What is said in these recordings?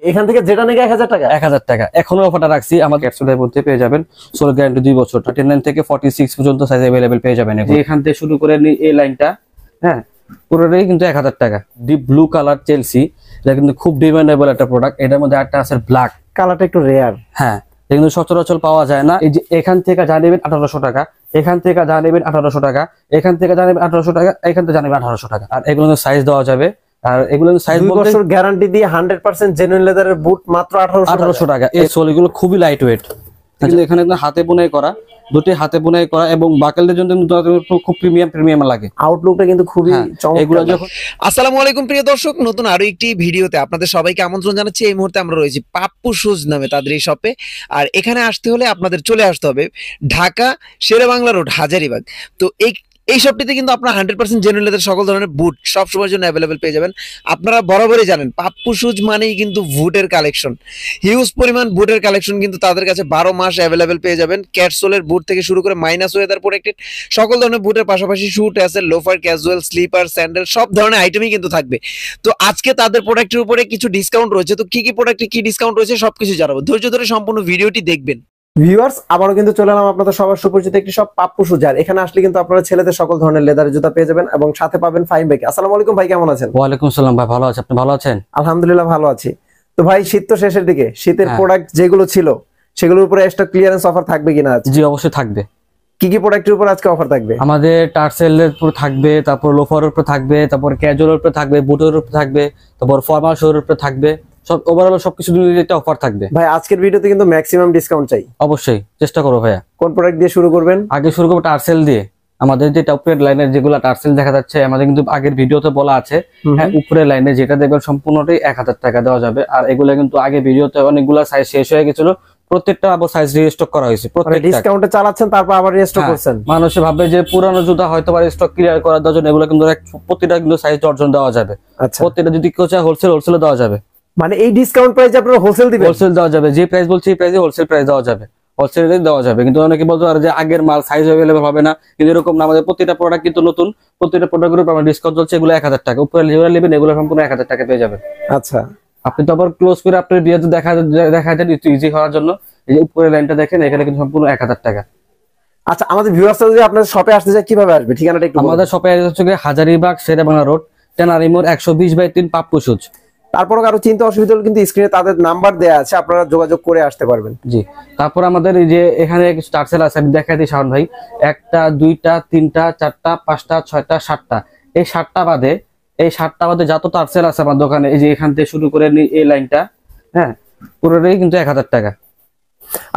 এখান থেকে যেটা নাকি 1000 টাকা 1000 টাকা এখনো অফারটা রাখছি। আমাদের ক্যাপসুলের মধ্যে পেয়ে যাবেন সোল গ্যারান্টি 2 বছর 39 থেকে 46 পর্যন্ত সাইজ अवेलेबल পেয়ে যাবেন। এখান থেকে শুরু করে এই লাইনটা হ্যাঁ পুরোটাই কিন্তু 1000 টাকা। ডিপ ব্লু কালার চেলসি, এটা কিন্তু খুব ডিমান্ডেবল একটা প্রোডাক্ট। এটার মধ্যে একটা আছে ব্ল্যাক কালারটা একটু রেয়ার। হ্যাঁ, এটা কিন্তু সচরাচর পাওয়া যায় না। এই যে এখান থেকে যা নেবেন 1800 টাকা, এখান থেকে যা নেবেন 1800 টাকা, এখান থেকে যা নেবেন 1800 টাকা, এখান থেকে যা নেবেন 1800 টাকা। আর এগুলো সাইজ দেওয়া যাবে। আর এগুলো সাইজ 2 বছর গ্যারান্টি দিয়ে 100% জেনুইন লেদারের বুট মাত্র 1800 টাকা। এই সোলগুলো খুবই লাইট ওয়েট। এখানে হাতে বুনাই করা, দুটি হাতে বুনাই করা এবং বাকেলদের জন্য খুব প্রিমিয়াম লাগে। আউটলুকটা কিন্তু খুবই চমৎকার। এগুলো যখন আসসালামু আলাইকুম প্রিয় দর্শক, নতুন আরো একটি ভিডিওতে আপনাদের সবাইকে আমন্ত্রণ জানাচ্ছি। এই মুহূর্তে আমরা রয়েছি পাপ্পু শুজ নামে তাদের এই শপে। আর এখানে আসতে হলে আপনাদের চলে আসতে হবে ঢাকা শেরেবাংলা রোড হাজারীবাগ। তো এই শপটিতে কিন্তু আপনারা 100% জেনুইন লেদার সকল ধরনের বুট সব সময়ের জন্য অ্যাভেলেবেল পেয়ে যাবেন। আপনারা বরাবরই জানেন পাপ্পু শুজ মানেই কিন্তু বুটের কালেকশন, হিউজ পরিমাণ বুটের কালেকশন কিন্তু তাদের কাছে 12 মাস অ্যাভেলেবেল পেয়ে যাবেন। ক্যাটসোলের বুট থেকে শুরু করে মাইনাস ওয়েদার প্রোটেক্টেড সকল ধরনের বুটের পাশাপাশি শুট আছে, লোফার, ক্যাজুয়াল, স্লিপার, স্যান্ডেল সব ধরনের আইটেমই কিন্তু থাকবে। তো আজকে তাদের প্রোডাক্টের উপরে কিছু ডিসকাউন্ট রয়েছে। তো কি কি প্রোডাক্টে কি ডিসকাউন্ট রয়েছে সবকিছু জানাবো, ধৈর্য ধরে সম্পূর্ণ ভিডিওটি দেখবেন। ভিউয়ার্স, আবারও কিন্তু চলে এলাম আপনাদের সবার সুপরিচিত একটি সব পাপ্পু শুজ। আর এখানে আসলে কিন্তু আপনারা ছেলেদের সকল ধরনের লেদারের জুতা পেয়ে যাবেন এবং সাথে পাবেন ফাইম ভাই। আসসালামু আলাইকুম ভাই, কেমন আছেন? ওয়ালাইকুম আসসালাম ভাই, ভালো আছি। আপনি ভালো আছেন? আলহামদুলিল্লাহ ভালো আছি। তো ভাই শীত তো শেষের দিকে, শীতের প্রোডাক্ট যেগুলো ছিল সেগুলোর উপরে স্টক ক্লিয়ারেন্স অফার থাকবে কিনা? জি অবশ্যই থাকবে। কি কি প্রোডাক্টের উপর আজকে অফার থাকবে? আমাদের টার্সেলের উপর থাকবে, তারপর লোফারের উপর থাকবে, তারপর ক্যাজুয়ালের উপর থাকবে, বুটের উপর থাকবে, তারপর ফর্মাল শোর উপর থাকবে। সব ওভারঅল সবকিছু নিয়ে একটা অফার থাকবে। ভাই আজকের ভিডিওতে কিন্তু ম্যাক্সিমাম ডিসকাউন্ট চাই। অবশ্যই চেষ্টা করো ভাইয়া। কোন প্রোডাক্ট দিয়ে শুরু করবেন? আগে শুরু করবো টার্সেল দিয়ে। আমাদের যে উপরের লাইনের যেগুলো টার্সেল দেখা যাচ্ছে, আমাদের কিন্তু আগের ভিডিওতে বলা আছে হ্যাঁ উপরের লাইনে যেটা দেখবেন সম্পূর্ণটাই 1000 টাকা দেওয়া যাবে। আর এগুলো কিন্তু আগে ভিডিওতে অনেকগুলো সাইজ শেষ হয়ে গেছিল, প্রত্যেকটা আবার সাইজ রিস্টক করা হয়েছে। প্রত্যেকটা ডিসকাউন্টে চালাচ্ছেন, তারপর আবার রিস্টক করছেন। মানুষে ভাবে যে পুরানো জুতা হয়তো বা স্টক ক্লিয়ার করার জন্য এগুলো কিন্তু প্রত্যেকটা কিন্তু সাইজ অর্জন দেওয়া যাবে। প্রত্যেকটা যদি কেউ চায় হোলসেলে দেওয়া যাবে। মানে এই ডিসকাউন্ট প্রাইসে আপনারা হোলসেল দিবেন? হোলসেল দেওয়া যাবে, যে প্রাইস বলছি এই প্রাইসে হোলসেল প্রাইস দেওয়া যাবে, হোলসেলে দেওয়া যাবে। কিন্তু অনেকে বলতে পারে যে আগের মাল সাইজ अवेलेबल হবে না, কিন্তু এরকম না। আমাদের প্রত্যেকটা প্রোডাক্ট কিন্তু নতুন, প্রত্যেকটা প্রোডাক্টের উপর আমরা ডিসকাউন্ট চলছে। এগুলো 1000 টাকা উপরে যেগুলো নেবেন এগুলো সম্পূর্ণ 1000 টাকা পেয়ে যাবেন। আচ্ছা, আপনি তো আবার ক্লোজ করে আপনার ভিডিওতে দেখা যায় ইজি হওয়ার জন্য এই যে উপরের লাইনটা দেখেন, এখানে কিন্তু সম্পূর্ণ 1000 টাকা। আচ্ছা, আমাদের ভিউয়ার্সরা যদি আপনাদের শপে আসতে চায় কিভাবে আসবে? ঠিকানাটা একটু। আমাদের শপে হচ্ছে হাজারীবাগ শেরেবাংলা রোড, টেনারি মোড়, 120/3 পাপ্পু শুজ। তারপর কারো চিন্তা অসুবিধা হলে কিন্তু স্ক্রিনে তাদের নাম্বার দেয়া আছে, আপনারা যোগাযোগ করে আসতে পারবেন। জি, তারপর আমাদের এই যে এখানে কিছু টার্সেল আছে, আমি দেখাই দিই শাওন ভাই। 1টা 2টা 3টা 4টা 5টা 6টা 7টা, এই 7টা বাদে যত টার্সেল আছে আমার দোকানে, এই যে এখান থেকে শুরু করে এই লাইনটা হ্যাঁ পুরোটাই কিন্তু 1000 টাকা।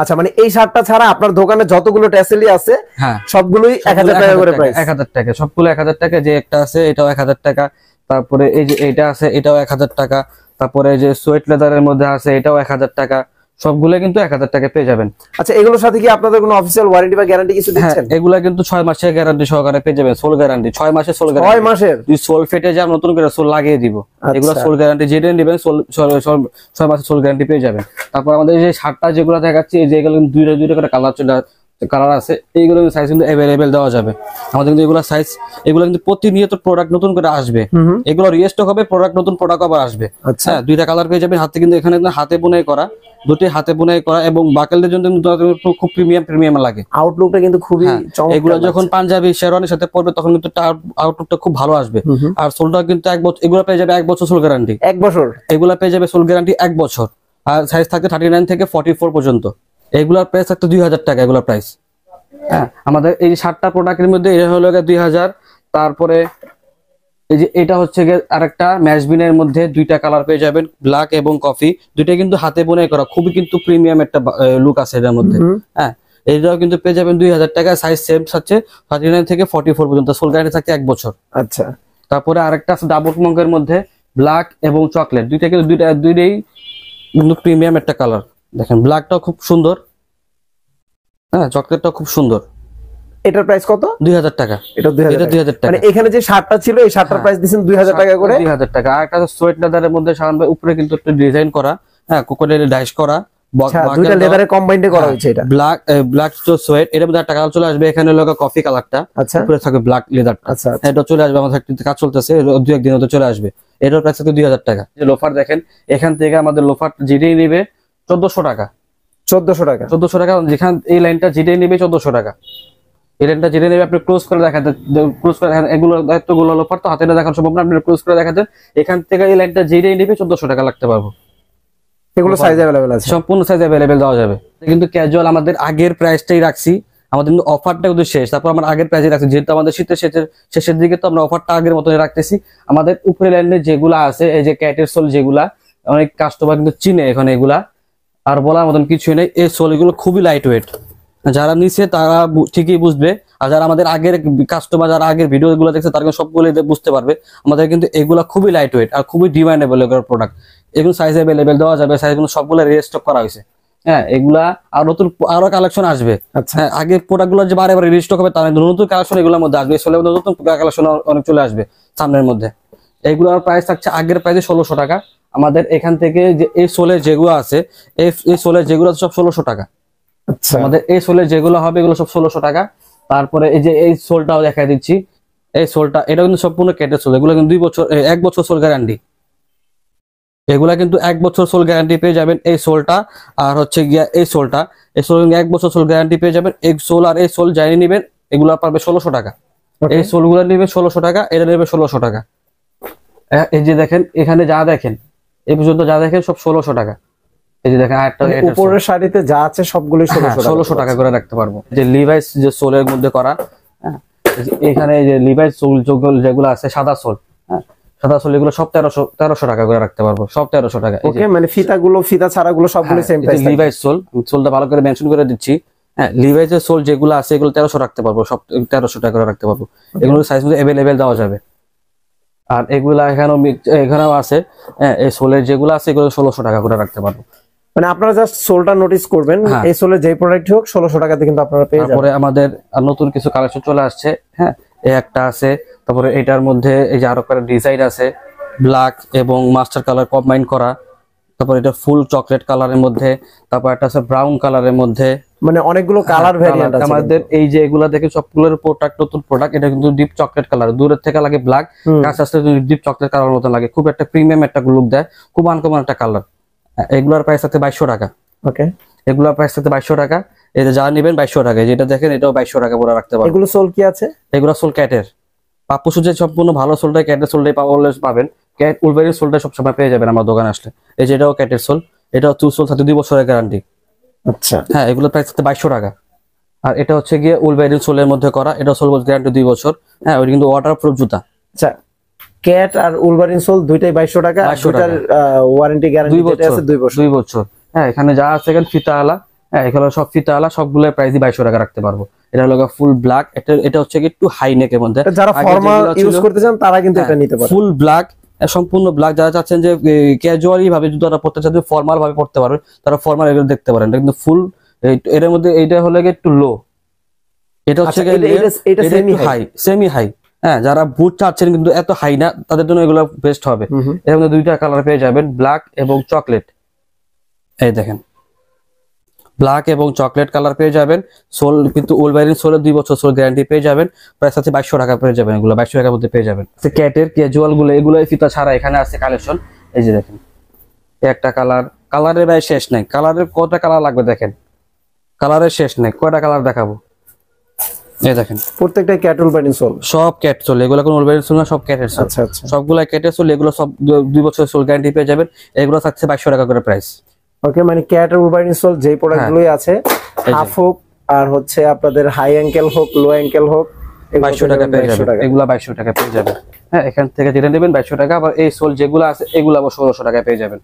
আচ্ছা, মানে এই 7টা ছাড়া আপনার দোকানে যতগুলো ট্যাসেলি আছে হ্যাঁ সবগুলোই 1000 টাকা করে প্রাইস। 1000 টাকা সবগুলো 1000 টাকা। যে একটা আছে এটাও 1000 টাকা, তারপরে এই যে এইটা আছে এটাও 1000 টাকা, তারপরে যে সোয়েট লেদারের মধ্যে আছে এটাও 1000 টাকা। সবগুলো কিন্তু 1000 টাকা পেয়ে যাবেন। আচ্ছা, এগুলোর সাথে কি আপনাদের কোনো অফিশিয়াল ওয়ারেন্টি বা গ্যারান্টি কিছু দিচ্ছেন? এগুলা কিন্তু 6 মাসের গ্যারান্টি সহকারে পেয়ে যাবেন। সোল গ্যারান্টি 6 মাসের, সোল গ্যারান্টি 6 মাসের। যদি সোল ফেটে যায় নতুন করে সোল লাগিয়ে দিব। এগুলো সোল গ্যারান্টি যেটা নেবেন 6 মাসের সোল গ্যারান্টি পেয়ে যাবেন। তারপর আমাদের যে 7টা যেগুলো দেখাচ্ছি এই যে এগুলো দুইটা করে কালার আছে, এইগুলো সাইজ কিন্তু अवेलेबल দেওয়া যাবে। আমাদের কিন্তু এগুলো সাইজ, এগুলো কিন্তু প্রতিনিয়ত প্রোডাক্ট নতুন করে আসবে, এগুলো রিস্টক হবে, প্রোডাক্ট নতুন প্রোডাক্ট আবার আসবে। আচ্ছা, 2টা কালার পেয়ে যাবেন। হাতে কিন্তু এখানে হাতে বুনাই করা, দুটি হাতে বুনাই করা এবং বাকেলদের জন্য খুব প্রিমিয়াম লাগে। আউটলুকটা কিন্তু খুবই চমৎকার। এগুলো যখন পাঞ্জাবি শেরওয়ানির সাথে পরবে তখন কিন্তু আউটলুকটা খুব ভালো আসবে। আর সোলটা কিন্তু 1 বছর, এগুলো পেয়ে যাবে 1 বছর সোল গ্যারান্টি। 1 বছর এগুলো পেয়ে যাবে সোল গ্যারান্টি 1 বছর। আর সাইজ থাকে 39 থেকে 44 পর্যন্ত। এগুলোর প্রাইস থাকতো 2000 টাকা এগুলোর প্রাইস। হ্যাঁ, আমাদের এই 7টা প্রোডাক্টের মধ্যে এটা হলো 2000। তারপরে এই যে এটা হচ্ছে আরেকটা ম্যাশবিনের মধ্যে 2টা কালার পেয়ে যাবেন, ব্ল্যাক এবং কফি। দুইটা কিন্তু হাতে বুনাই করা, খুবই কিন্তু প্রিমিয়াম একটা লুক আছে এর মধ্যে। হ্যাঁ, এইটাও কিন্তু পেয়ে যাবেন 2000 টাকা। সাইজ সেম আছে 39 থেকে 44 পর্যন্ত, সোল গ্যারান্টি থাকে 1 বছর। আচ্ছা, তারপরে আরেকটা আছে ডাবল মঙ্গের মধ্যে ব্ল্যাক এবং চকলেট, দুইটা কিন্তু দুইটাই কিন্তু প্রিমিয়াম একটা কালার। দেখেন ব্ল্যাকটাও খুব সুন্দর, হ্যাঁ চকলেটটাও খুব সুন্দর। এটার প্রাইস কত? 2000 টাকা। এটা 2000 টাকা। মানে এখানে যে 7টা ছিল এই 7টার প্রাইস দিবেন 2000 টাকা করে। 2000 টাকা। আর একটা সোয়েট লেদারের মধ্যে শাওন ভাই উপরে কিন্তু একটা ডিজাইন করা, হ্যাঁ কোকোডাইল ডাইস করা, আচ্ছা, দুইটা লেদারে কম্বাইন্ডে করা হয়েছে এটা। ব্ল্যাক তো সোয়েট, এর মধ্যে একটা কালার চলে আসবে, এখানে হলো কফি কালারটা, আচ্ছা উপরে থাকবে ব্ল্যাক লেদারটা। আচ্ছা এটা চলে আসবে, আমাদের ফ্যাক্টরিতে কাজ চলতেছে, দু একদিন মধ্যে চলে আসবে। এটার প্রাইস হচ্ছে 2000 টাকা। যে লোফার দেখেন, এখান থেকে আমাদের লোফার যেটাই নেবে 1400 টাকা। 1400 টাকা 1400 টাকা, যেখান এই লাইনটা যেটাই নেবে 1400 টাকা। এই লাইনটা যেটা নেবে আপনি ক্লোজ করে দেখাতে, ক্লোজ করে দেখান, এগুলো দায়িত্বগুলো লোফার তো হাতে না দেখানো সম্ভব না, আপনি ক্লোজ করে দেখাতে। এখান থেকে এই লাইনটা যেটাই নেবে 1400 টাকা লাগতে পারবো। এগুলো সাইজ अवेलेबल আছে, সম্পূর্ণ সাইজ अवेलेबल দেওয়া যাবে। কিন্তু ক্যাজুয়াল আমাদের আগের প্রাইসটাই রাখছি, আমাদের কিন্তু অফারটা কিন্তু শেষ, তারপর আমরা আগের প্রাইসে রাখছি, যেহেতু আমাদের শীতের শেষের দিকে, তো আমরা অফারটা আগের মতনই রাখতেছি। আমাদের উপরে লাইনে যেগুলা আছে, এই যে ক্যাটের সোল যেগুলা, অনেক কাস্টমার কিন্তু চিনে এখন এগুলা, আর বলার মতন কিছুই নেই। এই সোল এগুলো খুবই লাইট ওয়েট, যারা নিছে তারা ঠিকই বুঝবে, আর যারা আমাদের আগের কাস্টমার, যারা আগের ভিডিও গুলো দেখছে, তারা কিন্তু সবগুলো বুঝতে পারবে। আমাদের কিন্তু এগুলা খুবই লাইট ওয়েট আর খুবই ডিমান্ডেবল এগুলোর প্রোডাক্ট। এগুলো সাইজ अवेलेबल দেওয়া যাবে, সাইজগুলো সবগুলো রিস্টক করা হয়েছে। হ্যাঁ, এগুলা আর নতুন আরো কালেকশন আসবে। আচ্ছা হ্যাঁ, আগের প্রোডাক্ট গুলো যে বারে বারে রিস্টক হবে তার নতুন কালেকশন এগুলোর মধ্যে আসবে, নতুন কালেকশন অনেক চলে আসবে সামনের মধ্যে। এগুলোর প্রাইস থাকছে আগের প্রাইসে 1600 টাকা। আমাদের এখান থেকে যে এই সোলের যেগুলো আছে, এই সোলের যেগুলো সব 1600 টাকা। আচ্ছা আমাদের এই সোলের যেগুলো হবে এগুলো সব 1600 টাকা। তারপরে এই যে এই সোলটাও দেখাই দিচ্ছি, এই সোলটা, এটা কিন্তু সম্পূর্ণ কেটের সোল, এগুলো কিন্তু 1 বছর সোল গ্যারান্টি। এগুলা কিন্তু 1 বছর সোল গ্যারান্টি পেয়ে যাবেন এই সোলটা। আর হচ্ছে গিয়া এই সোলটা, এই সোল 1 বছর সোল গ্যারান্টি পেয়ে যাবেন। এই সোল আর এই সোল যাই নিবেন এগুলা পারবে 1600 টাকা। এই সোলগুলো নিবে 1600 টাকা, এটা নেবে 1600 টাকা। এই যে দেখেন, এখানে যা দেখেন, এই পর্যন্ত যা দেখেন সব 1600 টাকা। এই যে দেখেন আরেকটা, উপরের শাড়িতে যা আছে সবগুলোই 1600 টাকা করে রাখতে পারবো। যে লিভাইস যে সোলের মধ্যে করা, হ্যাঁ, এখানে যে লিভাইস সোল যেগুলো আছে সাদা সোল, হ্যাঁ, সাদা সোল এগুলো সব 1300 টাকা করে রাখতে পারবো, সব 1300 টাকা। ওকে, মানে ফিতা ছাড়া গুলো সবগুলো সেম প্রাইস। লিভাইস সোল, সোলটা ভালো করে মেনশন করে দিচ্ছি। হ্যাঁ, লিভাইসের সোল যেগুলো আছে এগুলো 1300 রাখতে পারবো, সব 1300 টাকা করে রাখতে পারবো। এগুলো সাইজ মধ্যে अवेलेबल দেওয়া যাবে। আর এগুলা এখানেও আছে, হ্যাঁ, এই সোলের যেগুলো আছে এগুলো 1600 টাকা করে রাখতে পারবো। মানে আপনারা জাস্ট সোলটা নোটিস করবেন, এই সোলের যে প্রোডাক্ট হোক 1600 টাকাতে কিন্তু আপনারা পেয়ে যাবেন। তারপরে আমাদের নতুন কিছু কালেকশন চলে আসছে, হ্যাঁ, এই একটা আছে, তারপরে এটার মধ্যে এই যে আরো কয়েকটা ডিজাইন আছে, ব্ল্যাক এবং মাস্টার কালার কম্বাইন করা, তারপর এটা ফুল চকলেট কালারের মধ্যে, তারপর একটা আছে ব্রাউন কালারের মধ্যে, মানে অনেকগুলো কালার ভ্যারিয়েন্ট আছে আমাদের। এই যে এগুলা দেখে সবগুলোর প্রোডাক্ট নতুন প্রোডাক্ট, এটা কিন্তু ডিপ চকলেট কালার, দূরের থেকে লাগে ব্ল্যাক, কাছে আসতে ডিপ চকলেট কালার মতো লাগে, খুব একটা প্রিমিয়াম একটা লুক দেয়, খুব আনকমন একটা কালার। এগুলোর প্রাইস আছে 2200 টাকা। ওকে, এগুলোর প্রাইস আছে 2200 টাকা। এই যে যা নেবেন 2200 টাকা, যেটা দেখেন এটাও 2200 টাকা পুরো রাখতে পারবেন। এগুলো সোল কি আছে? এগুলো সোল ক্যাটের, পাপ্পু সুজের সম্পূর্ণ ভালো সোলটাই, ক্যাটের সোলটাই পাবেন। ক্যাট উলভারিন সোলটা সবসময় পেয়ে যাবেন আমার দোকানে আসলে। এই যে এটাও ক্যাটের সোল, এটাও সোল সাথে 2 বছরের গ্যারান্টি। আচ্ছা, হ্যাঁ, এগুলোর প্রাইস হচ্ছে 2200 টাকা। আর এটা হচ্ছে গিয়ে উলভারিন সোলের মধ্যে করা, এটা সোল গ্যারান্টি 2 বছর। হ্যাঁ, ওইটা কিন্তু ওয়াটারপ্রুফ জুতা। আচ্ছা, ক্যাট আর উলভারিন সোল দুইটাই 2200 টাকা, দুইটার ওয়ারেন্টি গ্যারান্টি যেটা আছে 2 বছর। 2 বছর। হ্যাঁ, এখানে যা আছে এখানে ফিতাওয়ালা, হ্যাঁ, এখানে সব ফিতাওয়ালা, সবগুলোর প্রাইসই 2200 টাকা রাখতে পারবো। এটা হলো ফুল ব্ল্যাক, এটা হচ্ছে কি একটু হাই নেকের মধ্যে, যারা ফর্মাল ইউজ করতে চান তারা কিন্তু এটা নিতে পারে। ফুল ব্ল্যাক, সম্পূর্ণ ব্ল্যাক। যারা চাচ্ছেন যে ক্যাজুয়ালি ভাবে জুতাটা পড়তে চাচ্ছেন, ফর্মাল ভাবে পড়তে পারবে, তারা ফর্মাল এগুলো দেখতে পারেন। কিন্তু ফুল এর মধ্যে এইটা হলো একটু লো, এটা হচ্ছে এটা সেমি হাই। হ্যাঁ, যারা বুট চাচ্ছেন কিন্তু এত হাই না, তাদের জন্য এগুলো বেস্ট হবে। এর মধ্যে 2টা কালার পেয়ে যাবেন, ব্ল্যাক এবং চকলেট। এই দেখেন, ব্ল্যাক এবং চকলেট কালার পেয়ে যাবেন। সোল কিন্তু উলভারিন সোলের 2 বছর সোল গ্যারান্টি পেয়ে যাবেন। প্রাইস আছে 2200 টাকা পেয়ে যাবেন, এগুলো 2200 টাকার মধ্যে পেয়ে যাবেন। ক্যাটের ক্যাজুয়াল গুলো, এগুলো ফিতা ছাড়া এখানে আছে কালেকশন। এই যে দেখেন, একটা কালারের ভাই শেষ নাই, কালারের কয়টা কালার লাগবে দেখেন, কালারের শেষ নাই, কয়টা কালার দেখাবো। এই দেখেন, প্রত্যেকটা ক্যাট উলভারিন সোল, সব ক্যাট সোল, এগুলো কোনো উলভারিন সোল না, সব ক্যাটের সোল। আচ্ছা আচ্ছা, সবগুলা ক্যাটের সোল, এগুলো সব 2 বছরের সোল গ্যারান্টি পেয়ে যাবেন। এগুলো থাকছে 2200 টাকা করে প্রাইস। ওকে, মানে ক্যাট আর উলভারিন সোল যেই প্রোডাক্টগুলোই আছে, হাফ হোক আর হচ্ছে আপনাদের হাই অ্যাঙ্কেল হোক, লো অ্যাঙ্কেল হোক, 2200 টাকা পেয়ে যাবেন, এগুলা 2200 টাকা পেয়ে যাবেন। হ্যাঁ, এখান থেকে যেটা নেবেন 2200 টাকা। আবার এই সোল যেগুলো আছে এগুলো আবার 1600 টাকা পেয়ে যাবেন।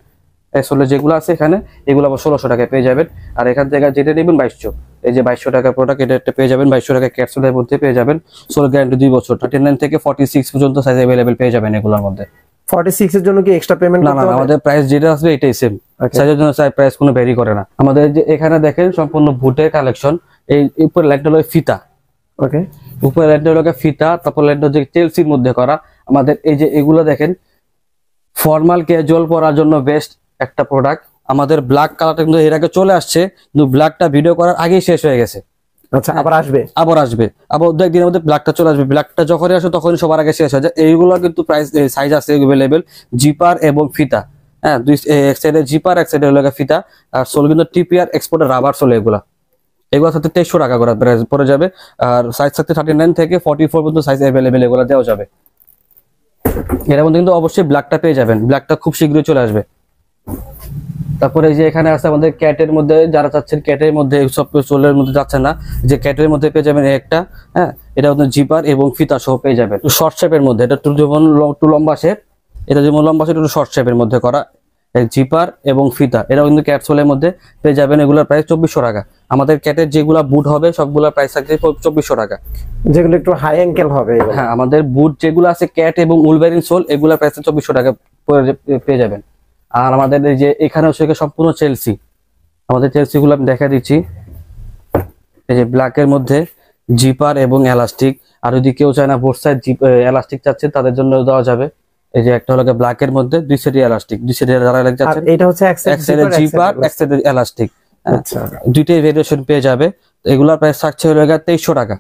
এই সোলের যেগুলো আছে এখানে এগুলো আবার 1600 টাকা পেয়ে যাবেন। আর এখান থেকে যেটা নেবেন 2200, এই যে 2200 টাকার প্রোডাক্ট, এটা পেয়ে যাবেন 2200 টাকা ক্যাপসুলের মধ্যে পেয়ে যাবেন। সোল গ্যারান্টি 2 বছর, 39 থেকে 46 পর্যন্ত সাইজ अवेलेबल পেয়ে যাবেন এগুলোর মধ্যে। 46 এর জন্য কি এক্সট্রা পেমেন্ট না, করতে হবে? আমাদের প্রাইস যেটা আসবে এটাই সেম, সাইজের জন্য প্রাইস কোনো ভ্যারি করে না আমাদের। যে এখানে দেখেন সম্পূর্ণ বুটের কালেকশন, এই উপরে লাইনটা হলো ফিতা। ওকে, উপরে লাইনটা হলো ফিতা, তারপর লাইনটা হচ্ছে চেলসির মধ্যে করা। আমাদের এই যে এগুলো দেখেন, ফর্মাল ক্যাজুয়াল পরার জন্য বেস্ট একটা প্রোডাক্ট। আমাদের ব্ল্যাক কালারটা কিন্তু এর আগে চলে আসছে, কিন্তু ব্ল্যাকটা ভিডিও করার আগেই শেষ হয়ে গেছে। আচ্ছা, আবার আসবে? আবার আসবে, আবার দু একদিনের মধ্যে ব্ল্যাকটা চলে আসবে। ব্ল্যাকটা যখনই আসে তখনই সবার আগে শেষ হয়ে যায়। এইগুলো কিন্তু প্রাইস সাইজ আছে অ্যাভেলেবেল, জিপার এবং ফিতা। হ্যাঁ, দুই এক সাইডে জিপার, এক সাইডে হলো ফিতা। আর সোল কিন্তু টিপিআর এক্সপোর্টের রাবার সোল। এগুলোর সাথে 2300 টাকা করে প্রাইস পড়ে যাবে। আর সাইজ থাকতে 39 থেকে 44 পর্যন্ত সাইজ অ্যাভেলেবেল এগুলো দেওয়া যাবে। এর মধ্যে কিন্তু অবশ্যই ব্ল্যাকটা পেয়ে যাবেন, ব্ল্যাকটা খুব শীঘ্রই চলে আসবে। তারপরে এই যে এখানে আছে আমাদের ক্যাটের মধ্যে, যারা চাচ্ছেন ক্যাটের মধ্যে, সব সোলের মধ্যে যাচ্ছেন না, যে ক্যাটের মধ্যে পেয়ে যাবেন একটা। হ্যাঁ, এটা আপনার জিপার এবং ফিতা সহ পেয়ে যাবেন। শর্ট শেপের মধ্যে, এটা যেমন একটু লম্বা শেপ, এটা যেমন লম্বা শেপ একটু শর্ট শেপের মধ্যে করা জিপার এবং ফিতা, এটাও কিন্তু ক্যাট সোলের মধ্যে পেয়ে যাবেন। এগুলোর প্রাইস 2400 টাকা। আমাদের ক্যাটের যেগুলা বুট হবে সবগুলোর প্রাইস থাকছে 2400 টাকা। যেগুলো একটু হাই অ্যাঙ্কেল হবে এগুলো। হ্যাঁ, আমাদের বুট যেগুলো আছে ক্যাট এবং উলভারিন সোল, এগুলোর প্রাইস 2400 টাকা পেয়ে যাবেন। আর আমাদের এই যে এখানে হচ্ছে সম্পূর্ণ চেলসি, আমাদের চেলসি গুলো আমি দেখা দিচ্ছি। এই যে ব্ল্যাকের মধ্যে জিপার এবং এলাস্টিক। আর যদি কেউ চায় না বোথ সাইড এলাস্টিক চাচ্ছে, তাদের জন্য দেওয়া যাবে। এই যে একটা হলো ব্ল্যাকের মধ্যে 2 সাইড এলাস্টিক, 2 সাইড যারা যাচ্ছে, এটা হচ্ছে এক সাইডে জিপার, এক সাইডে এলাস্টিক। আচ্ছা, দুইটাই ভেরিয়েশন পেয়ে যাবে। এগুলোর প্রাইস থাকছে হলো 2300 টাকা।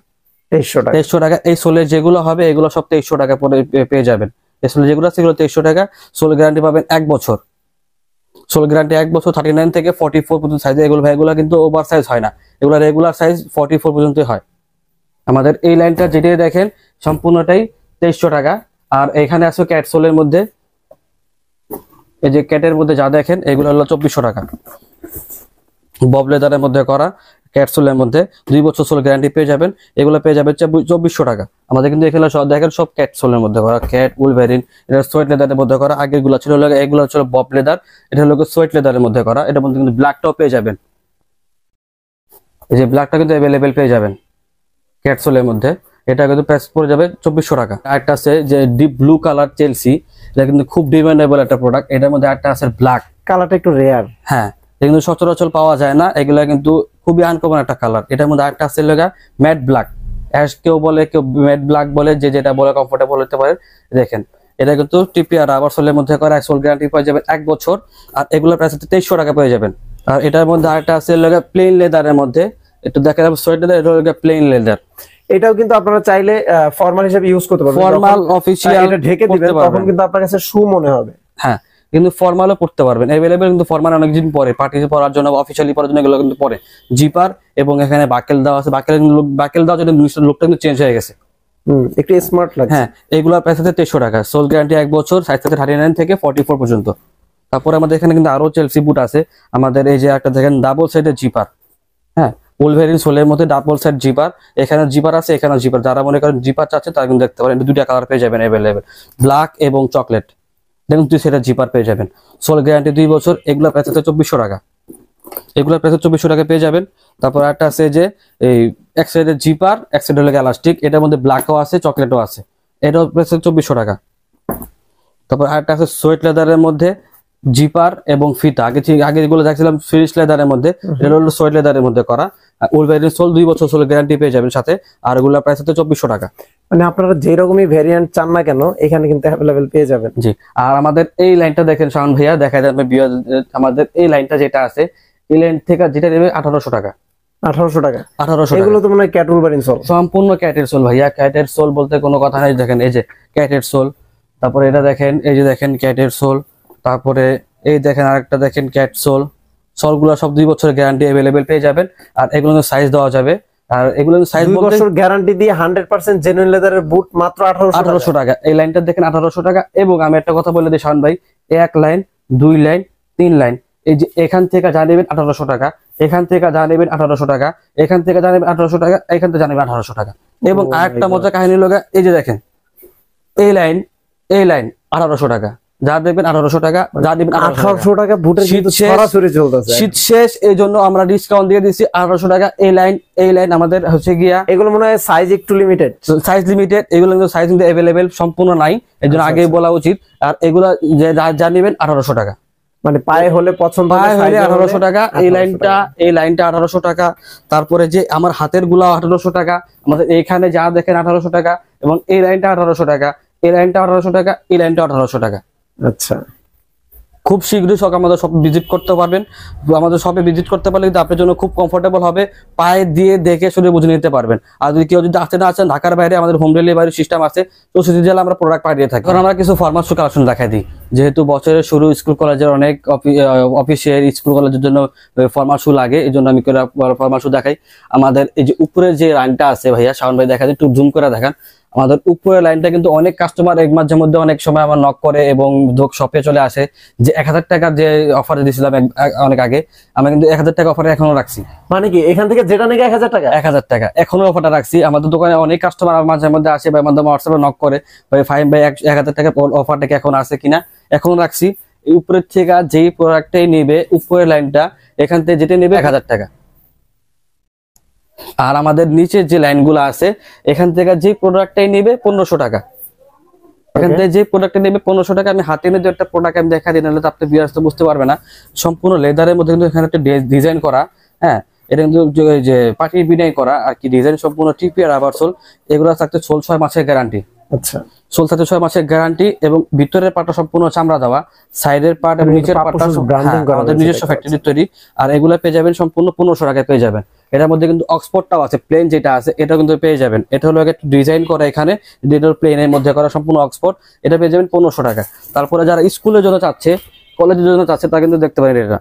2300 টাকা। এই সোলের যেগুলো হবে এগুলো সব 2300 টাকা পরে পেয়ে যাবেন। এই সোলের যেগুলো আছে এগুলো 2300 টাকা। সোল গ্যারান্টি পাবেন 1 বছর। সোল গ্যারান্টি 1 বছর, 39 থেকে 44 পর্যন্ত সাইজ। এগুলো কিন্তু ওভার সাইজ হয় না, এগুলো রেগুলার সাইজ 44 পর্যন্ত হয়। আমাদের এই লাইনটা যেটাই দেখেন সম্পূর্ণটাই 2300 টাকা। আর এখানে আছে ক্যাট সোলের মধ্যে, এই যে ক্যাটের মধ্যে যা দেখেন এগুলো হলো 2400 টাকা। বব লেদারের মধ্যে করা ক্যাট সোলের মধ্যে 2 বছর সোল গ্যারান্টি পেয়ে যাবেন। এগুলো পেয়ে যাবে 2400 টাকা। আমাদের কিন্তু এখানে সব দেখেন সব ক্যাট সোলের মধ্যে করা, ক্যাট, উলভেরিন, এটা সোয়েট লেদারের মধ্যে করা। আগের গুলো ছিল এগুলো ছিল বব লেদার, এটা হলো সোয়েট লেদারের মধ্যে করা। এটার মধ্যে কিন্তু ব্ল্যাকটাও পেয়ে যাবেন। এই যে ব্ল্যাকটা কিন্তু অ্যাভেলেবেল পেয়ে যাবেন ক্যাট সোলের মধ্যে। এটা কিন্তু প্রাইস পড়ে যাবে 2400 টাকা। আরেকটা আছে যে ডিপ ব্লু কালার চেলসি, এটা কিন্তু খুব ডিমান্ডেবল একটা প্রোডাক্ট। এটার মধ্যে একটা আছে ব্ল্যাক কালারটা একটু রেয়ার। হ্যাঁ, এটা কিন্তু সচরাচর পাওয়া যায় না, এগুলা কিন্তু খুবই আনকমন একটা কালার। এটার মধ্যে একটা আছে ম্যাট ব্ল্যাক, অ্যাশ কেউ বলে, কেউ ম্যাট ব্ল্যাক বলে, যে যেটা বলে কমফোর্টেবল হতে পারে। দেখেন এটা কিন্তু টিপিআর রাবার সোলের মধ্যে করা, সোল গ্যারান্টি পেয়ে যাবেন 1 বছর। আর এগুলোর প্রাইস 2300 টাকা পেয়ে যাবেন। আর এটার মধ্যে আরেকটা আছে প্লেন লেদারের মধ্যে, একটু দেখা যাবে সোয়েট লেদার, এটা প্লেন লেদার। এটাও কিন্তু আপনারা চাইলে ফর্মাল হিসেবে ইউজ করতে পারবেন। ফর্মাল অফিশিয়াল এটা ঢেকে দিবেন তখন কিন্তু আপনার কাছে শু মনে হবে। হ্যাঁ, কিন্তু ফর্মালও পড়তে পারবেন, অ্যাভেলেবেল। কিন্তু ফর্মাল অনেকদিন পরে পার্টিতে পরার জন্য, অফিশিয়ালি পরার জন্য এগুলো কিন্তু পরে। জিপার এবং এখানে বাকেল দেওয়া আছে, বাকেল দেওয়ার জন্য লুকটা কিন্তু চেঞ্জ হয়ে গেছে, একটু স্মার্ট লাগছে। হ্যাঁ, এগুলোর প্রাইস আছে 2300 টাকা। সোল গ্যারান্টি 1 বছর, সাইজ থেকে 39 থেকে 44 পর্যন্ত। তারপরে আমাদের এখানে কিন্তু আরো চেলসি বুট আছে। আমাদের এই যে একটা দেখেন ডাবল সাইডের জিপার, হ্যাঁ, উলভেরিন সোলের মধ্যে ডাবল সাইড জিপার। এখানে জিপার আছে, এখানে জিপার। যারা মনে করেন জিপার চাচ্ছে তারা কিন্তু দেখতে পারেন, 2টা কালার পেয়ে যাবেন অ্যাভেলেবেল, ব্ল্যাক এবং চকলেট। দেখুন 2 সেটের জিপার পেয়ে যাবেন। সোল গ্যারান্টি 2 বছর। এগুলোর প্রাইস আছে 2400 টাকা। এগুলোর প্রাইস 2400 টাকা পেয়ে যাবেন। তারপর একটা আছে যে এই এক সাইডের জিপার, এক সাইড হলো এলাস্টিক, এটার মধ্যে ব্ল্যাকও আছে, চকলেটও আছে, এটাও প্রাইস 2400 টাকা। তারপর আরেকটা আছে সোয়েট লেদারের মধ্যে জিপার এবং ফিতা। আগে যেগুলো দেখছিলাম সুইস লেদারের মধ্যে, এটা হলো সোয়েট লেদারের মধ্যে করা। উলভারিন সোল 2 বছর সোল গ্যারান্টি পেয়ে যাবেন সাথে। আর এগুলোর প্রাইস হচ্ছে 2400 টাকা। মানে আপনারা যে রকমই ভেরিয়েন্ট চান না কেন এখানে কিন্তু অ্যাভেলেবেল পেয়ে যাবেন। জি। আর আমাদের এই লাইনটা দেখেন শাওন ভাইয়া, দেখা যাবে আমাদের এই লাইনটা যেটা আছে, এই লাইন থেকে যেটা নেবে 1800 টাকা। 1800 টাকা। 1800 টাকা। এগুলো তো মনে হয় ক্যাট উলভারিন সোল, সম্পূর্ণ ক্যাটের সোল ভাইয়া। ক্যাটের সোল বলতে কোনো কথা নেই। দেখেন এই যে ক্যাটের সোল, তারপরে এটা দেখেন, এই যে দেখেন ক্যাটের সোল, তারপরে এই দেখেন আরেকটা দেখেন ক্যাট সোল। সোলগুলো সব 2 বছরের গ্যারান্টি অ্যাভেলেবেল পেয়ে যাবেন। আর এগুলো সাইজ দেওয়া যাবে। আর এগুলো সাইজ 2 বছর গ্যারান্টি দিয়ে 100% জেনুইন লেদারের বুট মাত্র 1800 টাকা। এই লাইনটা দেখেন 1800 টাকা। এবং আমি একটা কথা বলে দিই শাওন ভাই, 1 লাইন, 2 লাইন, 3 লাইন, এই যে এখান থেকে যা নেবেন 1800 টাকা, এখান থেকে যা নেবেন 1800 টাকা, এখান থেকে যা নেবেন 1800 টাকা, এখান থেকে যা নেবেন 1800 টাকা। এবং আরেকটা মজা কাহিনী লগা, এই যে দেখেন এই লাইন 1800 টাকা, যা দেখবেন 1800 টাকা, যা দিবেন 1800 টাকা। বুটের কিন্তু সরাসরি চলতেছে, শীত শেষ, এই জন্য আমরা ডিসকাউন্ট দিয়ে দিচ্ছি 1800 টাকা। এই লাইন আমাদের হচ্ছে গিয়া, এগুলো মনে হয় সাইজ একটু লিমিটেড, সাইজ লিমিটেড। এগুলো কিন্তু সাইজ কিন্তু অ্যাভেলেবেল সম্পূর্ণ নাই, এই জন্য আগেই বলা উচিত। আর এগুলা যা নেবেন 1800 টাকা, মানে পায়ে হলে পছন্দ হলে 1800 টাকা। এই লাইনটা 1800 টাকা। তারপরে যে আমার হাতের গুলা 1800 টাকা, আমাদের এইখানে যা দেখেন 1800 টাকা, এবং এই লাইনটা 1800 টাকা, এই লাইনটা 1800 টাকা, এই লাইনটা 1800 টাকা। আচ্ছা, খুব শীঘ্রই আমাদের শপ ভিজিট করতে পারবেন। আমাদের শপে ভিজিট করতে পারলে কিন্তু আপনার জন্য খুব কমফোর্টেবল হবে, পায়ে দিয়ে দেখে শুনে বুঝে নিতে পারবেন। আর যদি কেউ যদি আসতে না আসেন, ঢাকার বাইরে আমাদের হোম ডেলিভারি সিস্টেম আছে, 64 জেলা আমরা প্রোডাক্ট পাঠিয়ে থাকি। এখন আমরা কিছু ফরমাল শু কালেকশন দেখাই দিই, যেহেতু বছরের শুরু, স্কুল কলেজের অনেক অফিসের স্কুল কলেজের জন্য ফরমাল শু লাগে, এই জন্য আমি ফরমাল শু দেখাই। আমাদের এই যে উপরে যে লাইনটা আছে ভাইয়া, শাওন ভাই দেখা যায়, একটু জুম করে দেখান। আমাদের উপরের লাইনটা কিন্তু অনেক কাস্টমার এক মাঝে মধ্যে অনেক সময় আমার নক করে এবং শপে চলে আসে যে 1000 টাকার যে অফার দিয়েছিলাম অনেক আগে, আমি কিন্তু 1000 টাকা অফারে এখনো রাখছি। মানে কি এখান থেকে যেটা নাকি 1000 টাকা, 1000 টাকা এখনো অফারটা রাখছি। আমাদের দোকানে অনেক কাস্টমার মাঝে মধ্যে আসে বা আমাদের হোয়াটসঅ্যাপে নক করে, ভাই ফাইম ভাই 1000 টাকা অফারটা কি এখন আছে কিনা, এখনো রাখছি। উপরের থেকে যেই প্রোডাক্টটাই নেবে, উপরের লাইনটা এখান থেকে যেটা নেবে 1000 টাকা। আর আমাদের নিচের যে লাইনগুলো আছে, এখান থেকে যে প্রোডাক্টটাই নেবে 1500 টাকা। এখান থেকে যে প্রোডাক্টটা নেবে 1500 টাকা। আমি হাতে নিয়ে একটা প্রোডাক্ট আমি দেখা দিই, নাহলে তো আপনি বিয়ার্স তো বুঝতে পারবে না। সম্পূর্ণ লেদারের মধ্যে কিন্তু এখানে একটা ডিজাইন করা, হ্যাঁ, এটা কিন্তু যে পার্টি বিনাই করা আর কি ডিজাইন, সম্পূর্ণ টিপিআর রাবার সোল। এগুলো থাকতে 6 মাসের গ্যারান্টি। আচ্ছা, সোল থাকতে 6 মাসের গ্যারান্টি এবং ভিতরের পার্টটা সম্পূর্ণ চামড়া দেওয়া, সাইডের পার্ট এবং নিচের পার্টটা আমাদের নিজস্ব ফ্যাক্টরি তৈরি। আর এগুলো পেয়ে যাবেন সম্পূর্ণ 1500 টাকায় পেয়ে যাবেন। এটার মধ্যে কিন্তু অক্সফোর্ডটাও আছে, প্লেন যেটা আছে এটা কিন্তু পেয়ে যাবেন। এটা হলো একটা ডিজাইন করা, এখানে প্লেনের মধ্যে করা সম্পূর্ণ অক্সফোর্ড, এটা পেয়ে যাবেন 1500 টাকা। তারপরে যারা স্কুলের জন্য চাচ্ছে, কলেজের জন্য চাচ্ছে, তা কিন্তু দেখতে পারেন এটা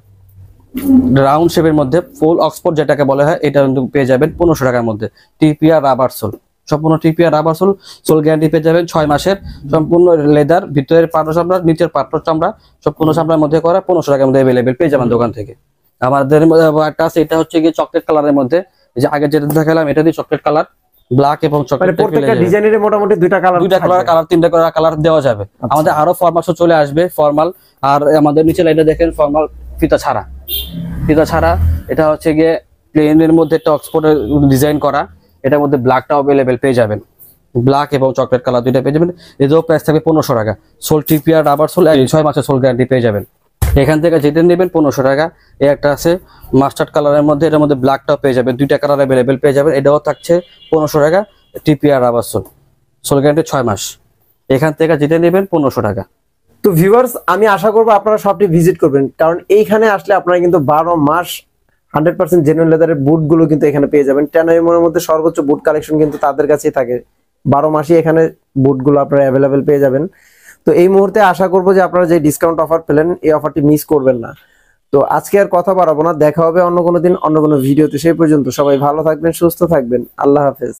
রাউন্ড শেপের মধ্যে ফুল অক্সফোর্ড যেটাকে বলা হয়, এটা কিন্তু পেয়ে যাবেন 1500 টাকার মধ্যে। টিপিআর রাবার সোল, সম্পূর্ণ TPR rubber soul, soul guarantee পেয়ে যাবেন 6 মাসের, সম্পূর্ণ লেদার, ভিতরের পাট্র চামড়া, নিচের পাট্র চামড়া, সম্পূর্ণ চামড়ার মধ্যে করা, 1500 টাকার মধ্যে অ্যাভেলেবেল পেয়ে যাবেন দোকান থেকে। আমাদের একটা আছে, এটা হচ্ছে গিয়ে চকলেট কালারের মধ্যে, যে আগে যেটা দেখালাম এটা দিয়ে চকলেট কালার, ব্ল্যাক এবং চকলেট, প্রত্যেকটা ডিজাইনের মোটামুটি দুইটা কালার, তিনটা কালার দেওয়া যাবে। আমাদের আরো ফরমাল চলে আসবে, ফরমাল। আর আমাদের নিচে লাইনটা দেখেন ফরমাল ফিতা ছাড়া, এটা হচ্ছে গিয়ে প্লেনের মধ্যে একটা অক্সফোর্ডের ডিজাইন করা, এটার মধ্যে ব্ল্যাকটা অ্যাভেলেবেল পেয়ে যাবেন, ব্ল্যাক এবং চকলেট কালার দুইটা পেয়ে যাবেন। এটাও প্রাইস থাকবে 1500 টাকা। সোল টিপিআর রাবার সোল, 6 মাসের সোল গ্যারান্টি পেয়ে যাবেন। এখান থেকে যেটা নেবেন 1500 টাকা। এই একটা আছে মাস্টার্ড কালারের মধ্যে, এটার মধ্যে ব্ল্যাকটাও পেয়ে যাবেন, দুইটা কালার অ্যাভেলেবেল পেয়ে যাবেন। এটাও থাকছে 1500 টাকা, TPR rubber soul, soul guarantee 6 মাস। এখান থেকে যেটা নেবেন 1500 টাকা। তো ভিউয়ার্স, আমি আশা করবো আপনারা সবটি ভিজিট করবেন, কারণ এইখানে আসলে আপনারা কিন্তু 12 মাস 100% জেনুইন লেদারের বুট গুলো কিন্তু এখানে পেয়ে যাবেন। 10 mm মধ্যে সর্বোচ্চ বুট কালেকশন কিন্তু তাদের কাছেই থাকে, 12 মাসই এখানে বুট গুলো আপনারা অ্যাভেলেবেল পেয়ে যাবেন। তো এই মুহূর্তে আশা করবো যে আপনারা যে ডিসকাউন্ট অফার পেলেন, এই অফারটি মিস করবেন না। তো আজকে আর কথা বাড়াবো না, দেখা হবে অন্য কোনো দিন অন্য কোনো ভিডিওতে। সেই পর্যন্ত সবাই ভালো থাকবেন, সুস্থ থাকবেন, আল্লাহ হাফেজ।